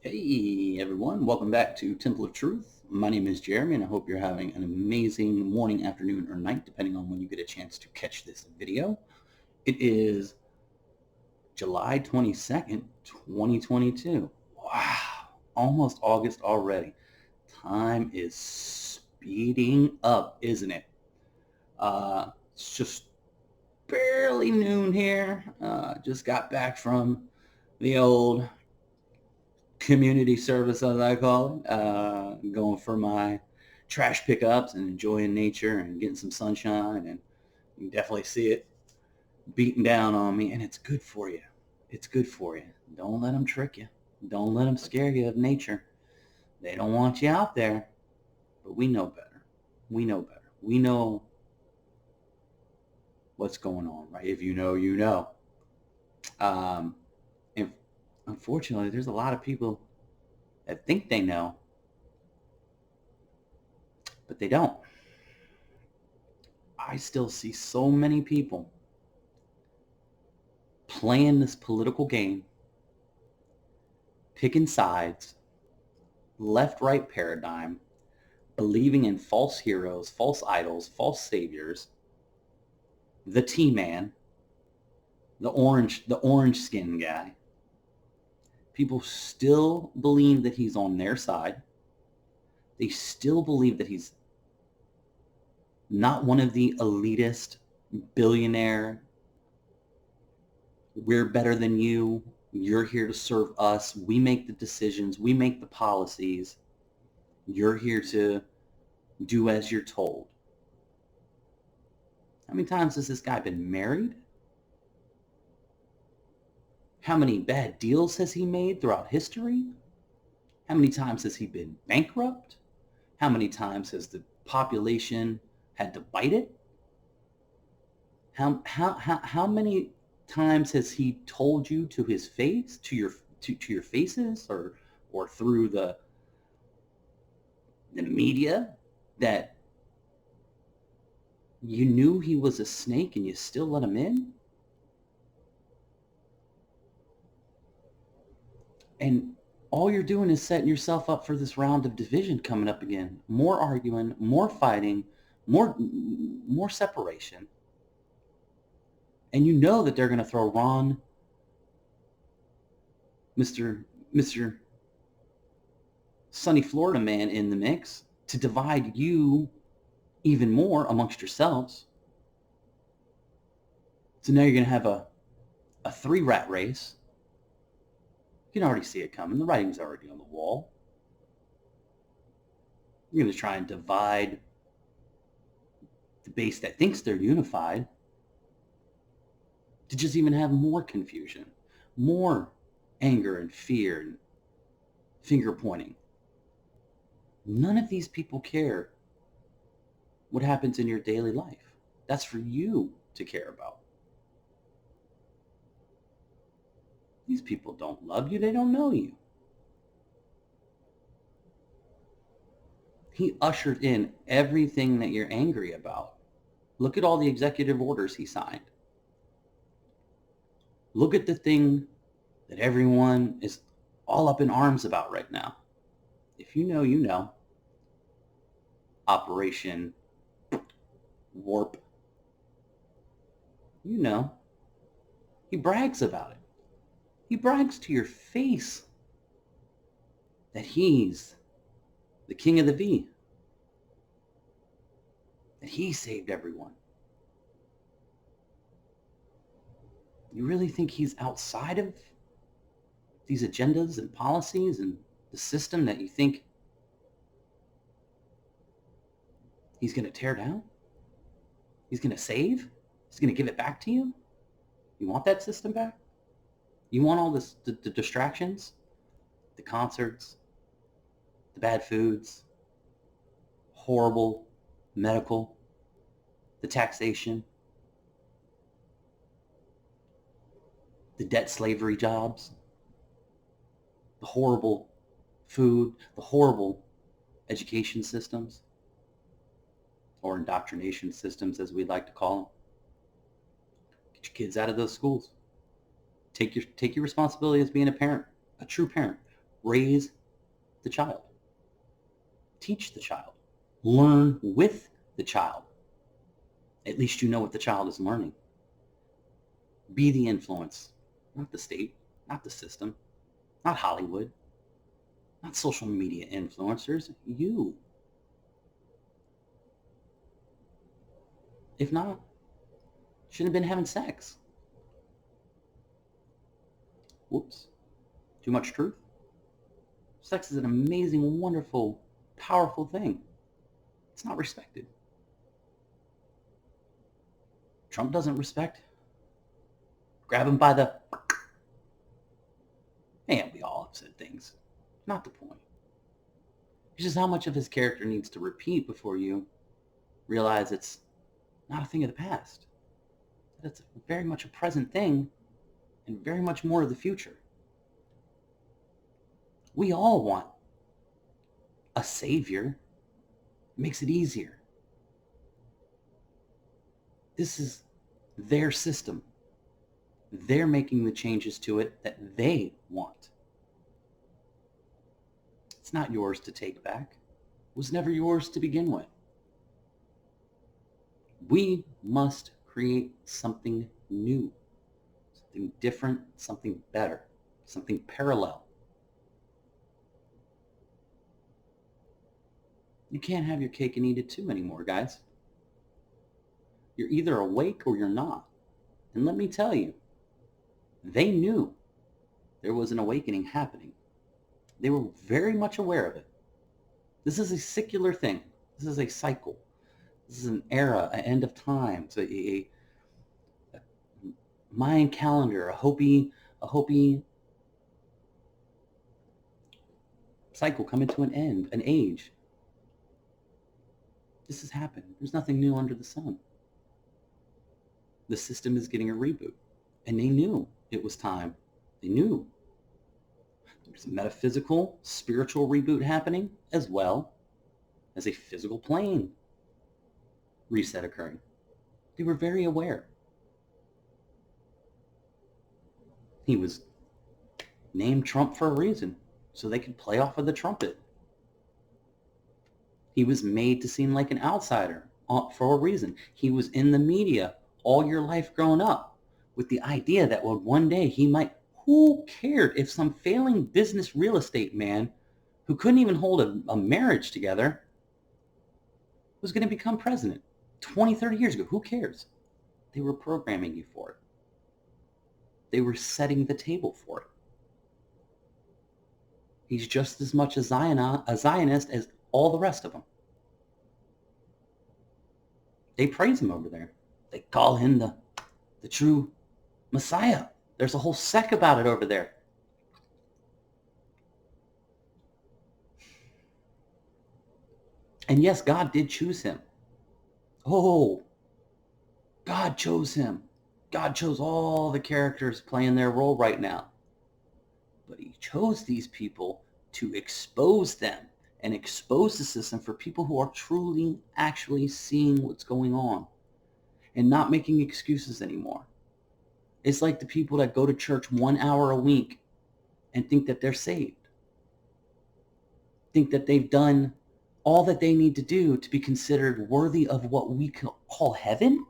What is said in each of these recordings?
Hey everyone, welcome back to Temple of Truth. My name is Jeremy and I hope you're having an amazing morning, afternoon, or night, depending on when you get a chance to catch this video. It is July 22nd, 2022. Wow, almost August already. Time is speeding up, isn't it? It's just barely noon here. Just got back from the old community service, as I call it, going for my trash pickups and enjoying nature and getting some sunshine. And you can definitely see it beating down on me, and it's good for you. It's good for you. Don't let them trick you. Don't let them scare you of nature. They don't want you out there, but we know better. We know better. We know what's going on, right? If you know, you know. Um, and unfortunately, there's a lot of people that think they know, but they don't. I still see so many people playing this political game, picking sides, left-right paradigm, believing in false heroes, false idols, false saviors, the T-Man, the orange skin guy. People still believe that he's on their side. They still believe that he's not one of the elitist billionaire, we're better than you, you're here to serve us, we make the decisions, we make the policies, you're here to do as you're told. How many times has this guy been married? How many bad deals has he made throughout history? How many times has he been bankrupt? How many times has the population had to bite it? How many times has he told you to his face, to your faces, or through the media, that you knew he was a snake and you still let him in? And all you're doing is setting yourself up for this round of division coming up again. More arguing, more fighting, more separation. And you know that they're going to throw Ron, Mr. Sunny Florida Man in the mix to divide you even more amongst yourselves. So now you're going to have a three-rat race. You can already see it coming. The writing's already on the wall. You're going to try and divide the base that thinks they're unified to just even have more confusion, more anger and fear and finger pointing. None of these people care what happens in your daily life. That's for you to care about. These people don't love you. They don't know you. He ushered in everything that you're angry about. Look at all the executive orders he signed. Look at the thing that everyone is all up in arms about right now. If you know, you know. Operation Warp. You know. He brags about it. He brags to your face that he's the king of the V. That he saved everyone. You really think he's outside of these agendas and policies and the system that you think he's going to tear down? He's going to save? He's going to give it back to you? You want that system back? You want all this, the distractions, the concerts, the bad foods, horrible medical, the taxation, the debt slavery jobs, the horrible food, the horrible education systems, or indoctrination systems, as we like to call them. Get your kids out of those schools. Take your responsibility as being a parent, a true parent. Raise the child. Teach the child. Learn with the child. At least you know what the child is learning. Be the influence, not the state, not the system, not Hollywood, not social media influencers. You. If not, shouldn't have been having sex. Whoops. Too much truth? Sex is an amazing, wonderful, powerful thing. It's not respected. Trump doesn't respect. Grab him by the... And we all have said things. Not the point. It's just how much of his character needs to repeat before you realize it's not a thing of the past. That it's very much a present thing and very much more of the future. We all want a savior. It makes it easier. This is their system. They're making the changes to it that they want. It's not yours to take back. It was never yours to begin with. We must create something new, something different, something better, something parallel. You can't have your cake and eat it too anymore, guys. You're either awake or you're not. And let me tell you, they knew there was an awakening happening. They were very much aware of it. This is a secular thing. This is a cycle. This is an era, an end of time. It's a Mayan calendar, a Hopi cycle coming to an end, an age. This has happened. There's nothing new under the sun. The system is getting a reboot. And they knew it was time. They knew. There's a metaphysical, spiritual reboot happening, as well as a physical plane reset occurring. They were very aware. He was named Trump for a reason, so they could play off of the trumpet. He was made to seem like an outsider for a reason. He was in the media all your life growing up with the idea that one day he might... Who cared if some failing business real estate man who couldn't even hold a marriage together was going to become president 20, 30 years ago? Who cares? They were programming you for it. They were setting the table for it. He's just as much a Zionist as all the rest of them. They praise him over there. They call him the true Messiah. There's a whole sect about it over there. And yes, God did choose him. Oh, God chose him. God chose all the characters playing their role right now. But he chose these people to expose them and expose the system for people who are truly, actually seeing what's going on and not making excuses anymore. It's like the people that go to church 1 hour a week and think that they're saved. Think that they've done all that they need to do to be considered worthy of what we call heaven.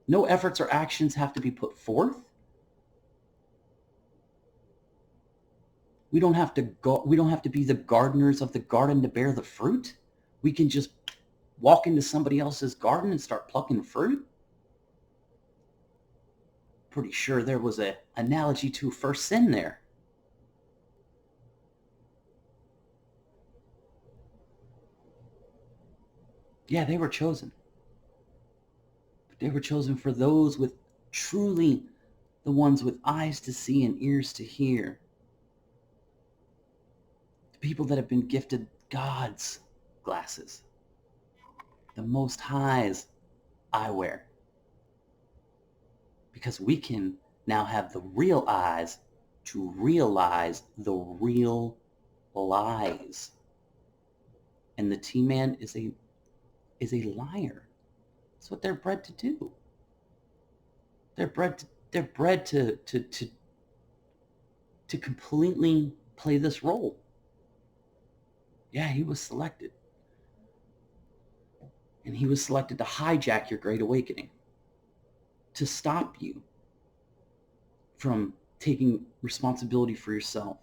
No efforts or actions have to be put forth. We don't have to be the gardeners of the garden to bear the fruit. We can just walk into somebody else's garden and start plucking fruit. Pretty sure there was an analogy to first sin there. Yeah, they were chosen. But they were chosen for those with truly the ones with eyes to see and ears to hear. The people that have been gifted God's glasses. The Most High's eyewear. Because we can now have the real eyes to realize the real lies. And the T-Man is a liar. That's what they're bred to do. They're bred to completely play this role. Yeah, he was selected. And he was selected to hijack your Great Awakening, to stop you from taking responsibility for yourself,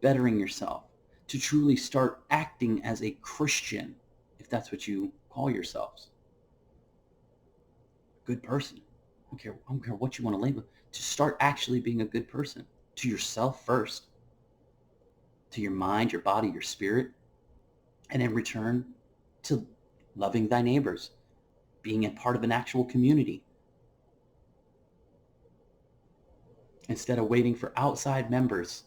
bettering yourself, to truly start acting as a Christian, if that's what you call yourselves. A good person. I don't care what you want to label. To start actually being a good person. To yourself first. To your mind, your body, your spirit. And in return, to loving thy neighbors. Being a part of an actual community. Instead of waiting for outside members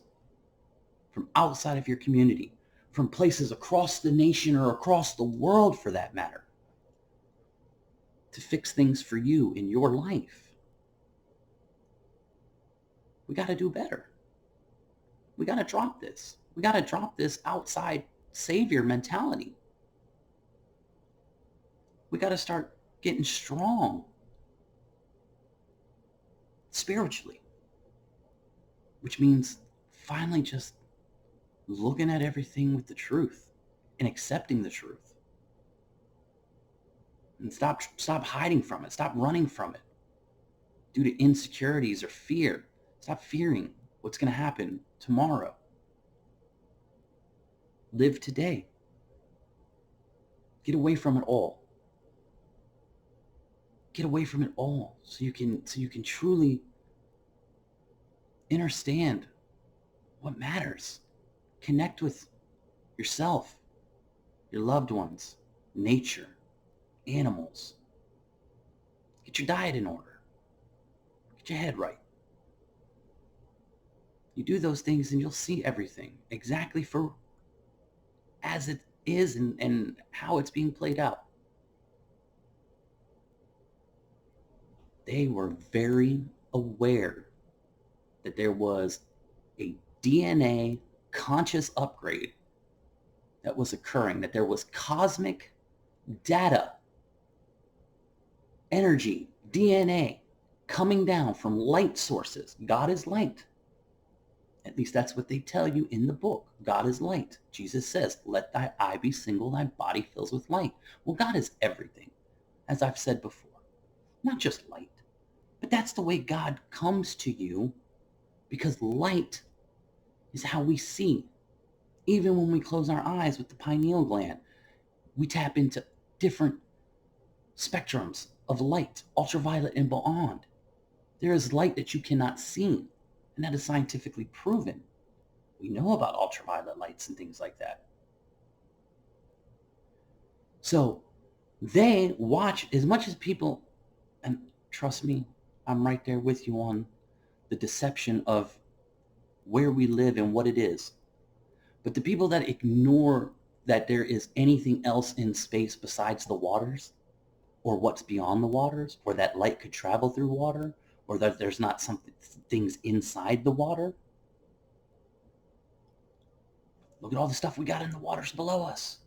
from outside of your community, from places across the nation or across the world for that matter, to fix things for you in your life. We got to do better. We got to drop this. We got to drop this outside savior mentality. We got to start getting strong spiritually, which means finally just looking at everything with the truth and accepting the truth. And stop hiding from it. Stop running from it due to insecurities or fear. Stop fearing what's going to happen tomorrow. Live today. Get away from it all. Get away from it all so you can truly understand what matters. Connect with yourself, your loved ones, nature, animals. Get your diet in order. Get your head right. You do those things and you'll see everything exactly for as it is and how it's being played out. They were very aware that there was a DNA conscious upgrade that was occurring, that there was cosmic data, energy, DNA coming down from light sources. God is light. At least that's what they tell you in the book. God is light. Jesus says, let thy eye be single, thy body fills with light. Well, God is everything, as I've said before. Not just light. But that's the way God comes to you, because light is how we see. Even when we close our eyes with the pineal gland, we tap into different spectrums of light, ultraviolet and beyond. There is light that you cannot see, and that is scientifically proven. We know about ultraviolet lights and things like that. So they watch as much as people, and trust me, I'm right there with you on the deception of where we live and what it is. But the people that ignore that there is anything else in space besides the waters, or what's beyond the waters, or that light could travel through water, or that there's not some things inside the water. Look at all the stuff we got in the waters below us.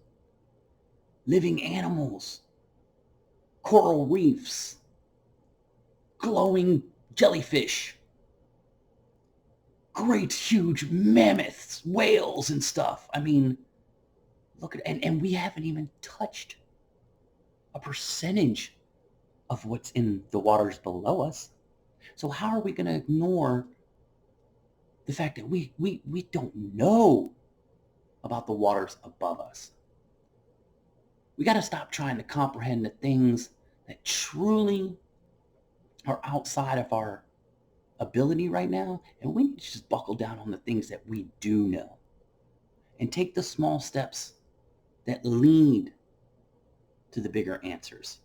Living animals, coral reefs, glowing jellyfish, great huge mammoths, whales and stuff. I mean, look at, and we haven't even touched a percentage of what's in the waters below us. So how are we going to ignore the fact that we don't know about the waters above us? We got to stop trying to comprehend the things that truly are outside of our ability right now, and we need to just buckle down on the things that we do know and take the small steps that lead to the bigger answers.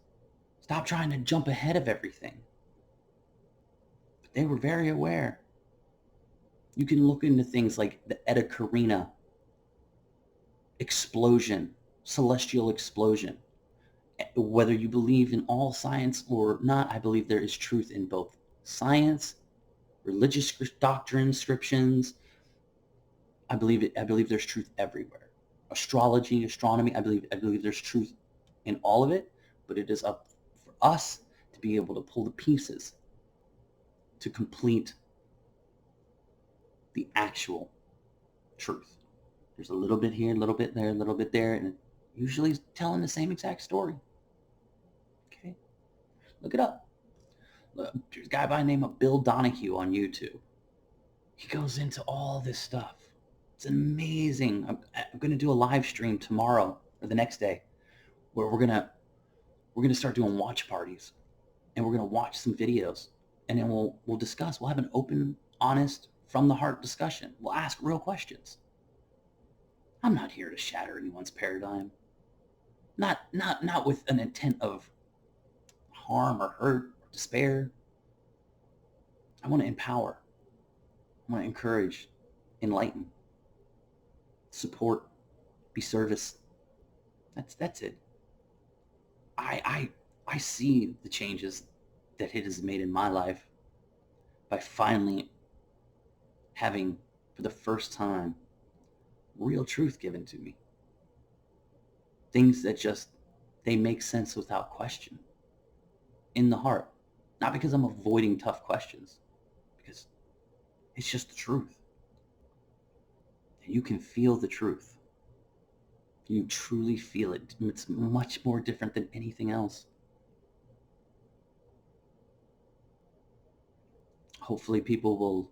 Stop trying to jump ahead of everything. But they were very aware. You can look into things like the Eta Carina explosion, celestial explosion. Whether you believe in all science or not, I believe there is truth in both science, religious doctrine, inscriptions. I believe there's truth everywhere. Astrology, astronomy, I believe there's truth in all of it, but it is up for us to be able to pull the pieces to complete the actual truth. There's a little bit here, a little bit there, a little bit there, and it usually is telling the same exact story. Okay? Look it up. Look, there's a guy by the name of Bill Donahue on YouTube. He goes into all this stuff. It's amazing. I'm going to do a live stream tomorrow or the next day where we're going to start doing watch parties, and we're going to watch some videos, and then we'll discuss. We'll have an open, honest, from the heart discussion. We'll ask real questions. I'm not here to shatter anyone's paradigm. Not with an intent of harm or hurt or despair. I want to empower. I want to encourage, enlighten, support, be service. That's it. I see the changes that it has made in my life by finally having, for the first time, real truth given to me. Things that just, they make sense without question. In the heart. Not because I'm avoiding tough questions, because it's just the truth. And you can feel the truth. You truly feel it. It's much more different than anything else. Hopefully people will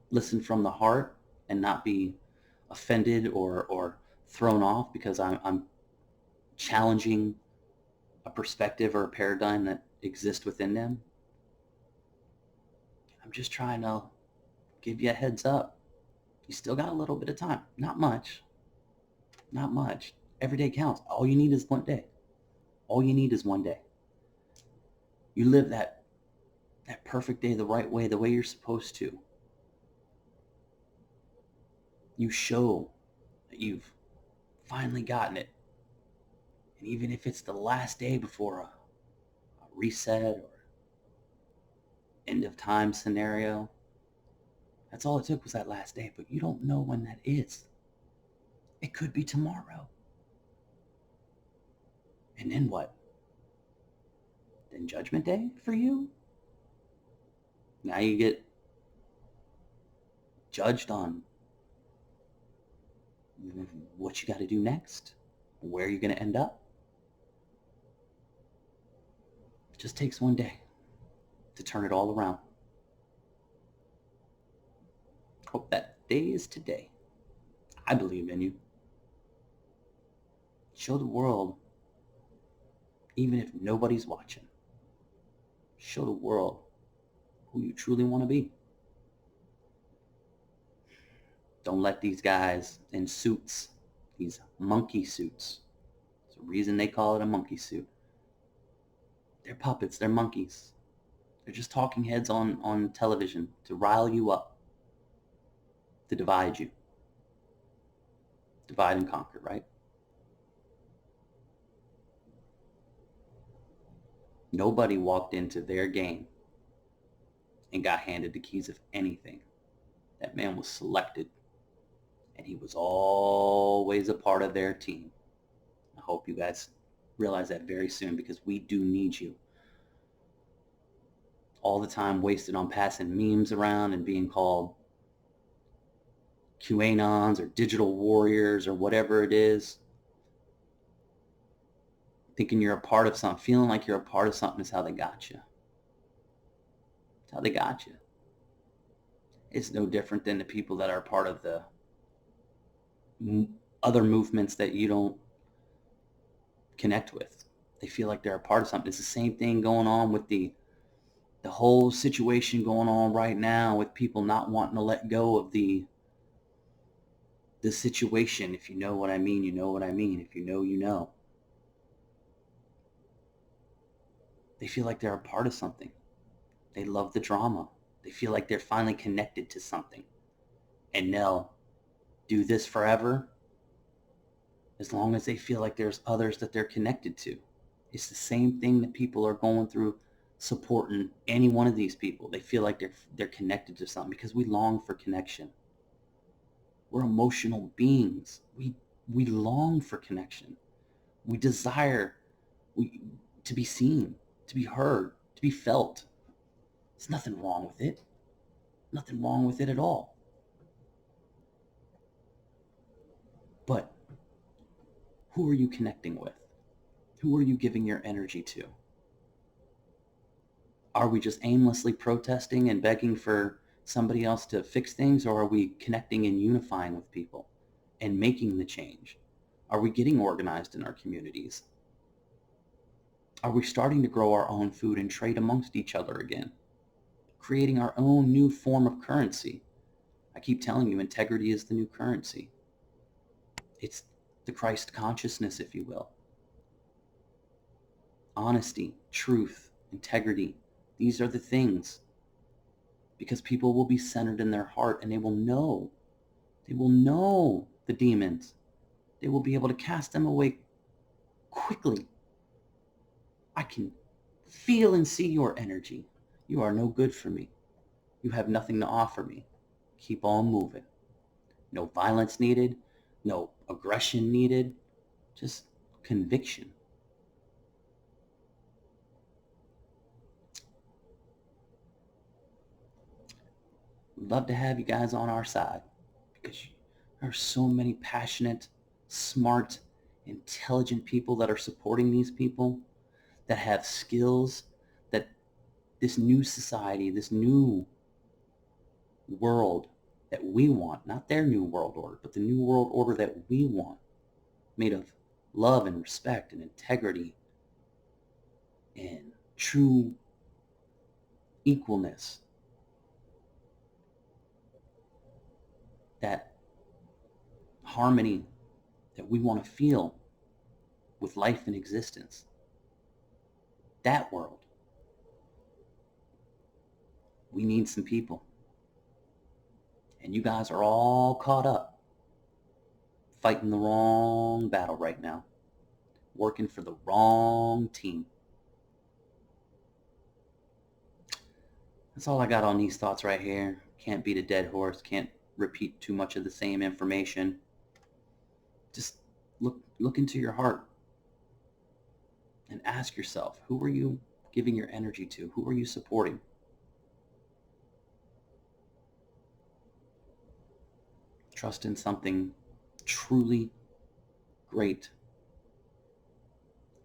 listen from the heart and not be offended or thrown off because I'm challenging a perspective or a paradigm that exists within them. I'm just trying to give you a heads up. You still got a little bit of time. Not much. Not much. Every day counts. All you need is one day. All you need is one day. You live that perfect day the right way, the way you're supposed to. You show that you've finally gotten it. And even if it's the last day before a reset or end of time scenario, that's all it took was that last day. But you don't know when that is. It could be tomorrow. And then what? Then Judgment Day for you? Now you get judged on what you got to do next, where you're going to end up. It just takes one day to turn it all around. Hope that day is today. I believe in you. Show the world, even if nobody's watching. Show the world who you truly want to be. Don't let these guys in suits, these monkey suits. There's a reason they call it a monkey suit. They're puppets, they're monkeys. They're just talking heads on television to rile you up, to divide you. Divide and conquer, right? Nobody walked into their game and got handed the keys of anything. That man was selected, and he was always a part of their team. I hope you guys realize that very soon, because we do need you. All the time wasted on passing memes around and being called QAnons or digital warriors or whatever it is. Thinking you're a part of something, feeling like you're a part of something is how they got you. It's how they got you. It's no different than the people that are part of the other movements that you don't connect with. They feel like they're a part of something. It's the same thing going on with the whole situation going on right now with people not wanting to let go of the situation. If you know what I mean, you know what I mean. If you know, you know. They feel like they're a part of something. They love the drama. They feel like they're finally connected to something. And they'll do this forever as long as they feel like there's others that they're connected to. It's the same thing that people are going through supporting any one of these people. They feel like they're connected to something because we long for connection. We're emotional beings. We long for connection. We desire to be seen, to be heard, to be felt. There's nothing wrong with it. Nothing wrong with it at all. Who are you connecting with? Who are you giving your energy to? Are we just aimlessly protesting and begging for somebody else to fix things, or are we connecting and unifying with people and making the change? Are we getting organized in our communities? Are we starting to grow our own food and trade amongst each other again? Creating our own new form of currency. I keep telling you, integrity is the new currency. It's the Christ consciousness, if you will. Honesty, truth, integrity. These are the things. Because people will be centered in their heart and they will know the demons. They will be able to cast them away quickly. I can feel and see your energy. You are no good for me. You have nothing to offer me. Keep on moving. No violence needed, no aggression needed, just conviction. We'd love to have you guys on our side because there are so many passionate, smart, intelligent people that are supporting these people, that have skills, that this new society, this new world that we want, not their new world order, but the new world order that we want, made of love and respect and integrity and true equalness, that harmony that we want to feel with life and existence. That world. We need some people. And you guys are all caught up fighting the wrong battle right now, working for the wrong team. That's all I got on these thoughts right here. Can't beat a dead horse, can't repeat too much of the same information. Just look into your heart and ask yourself, who are you giving your energy to? Who are you supporting? Trust in something truly great,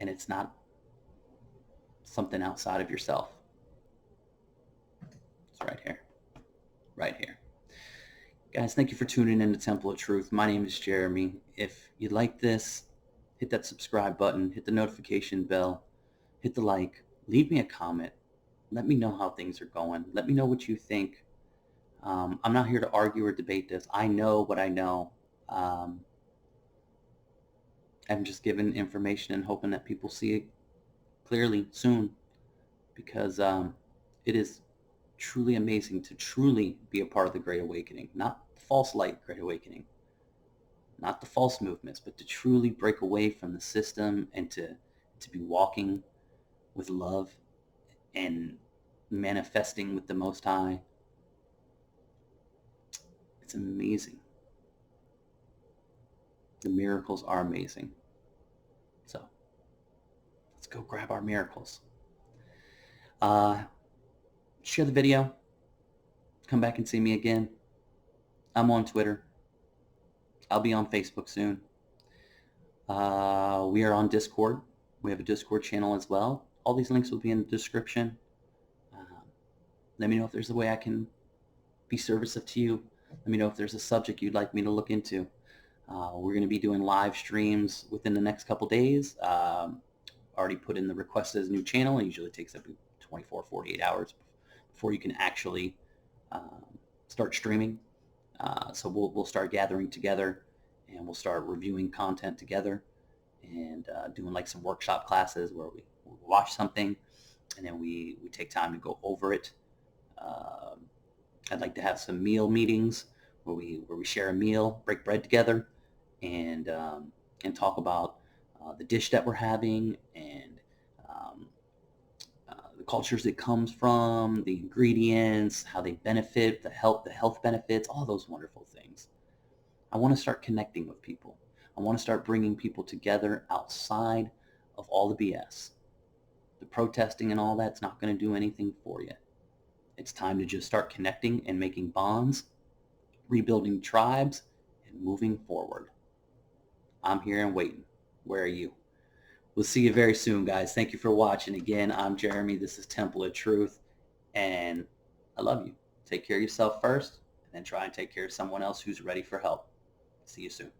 and it's not something outside of yourself. It's right here. Guys, thank you for tuning in to Temple of Truth. My name is Jeremy. If you like this, hit that subscribe button, hit the notification bell, hit the like, leave me a comment. Let me know how things are going. Let me know what you think. I'm not here to argue or debate this. I know what I know. I'm just giving information and hoping that people see it clearly soon, because it is truly amazing to truly be a part of the Great Awakening. Not the false light Great Awakening, not the false movements, but to truly break away from the system and to be walking with love and manifesting with the Most High. It's amazing. The miracles are amazing. So let's go grab our miracles. Share the video. Come back and see me again. I'm on Twitter. I'll be on Facebook soon. We are on Discord. We have a Discord channel as well. All these links will be in the description. Let me know if there's a way I can be service to you. Let me know if there's a subject you'd like me to look into. We're going to be doing live streams within the next couple days. Already put in the request as a new channel. It usually takes up to 24, 48 hours before you can actually start streaming. So we'll start gathering together, and we'll start reviewing content together, and doing like some workshop classes where we watch something and then we take time to go over it. I'd like to have some meal meetings where we share a meal, break bread together, and talk about the dish that we're having, and the cultures it comes from, the ingredients, how they benefit, the health benefits, all those wonderful things. I want to start connecting with people. I want to start bringing people together outside of all the BS. The protesting and all that's not going to do anything for you. It's time to just start connecting and making bonds, rebuilding tribes, and moving forward. I'm here and waiting. Where are you? We'll see you very soon, guys. Thank you for watching. Again, I'm Jeremy. This is Temple of Truth, and I love you. Take care of yourself first, and then try and take care of someone else who's ready for help. See you soon.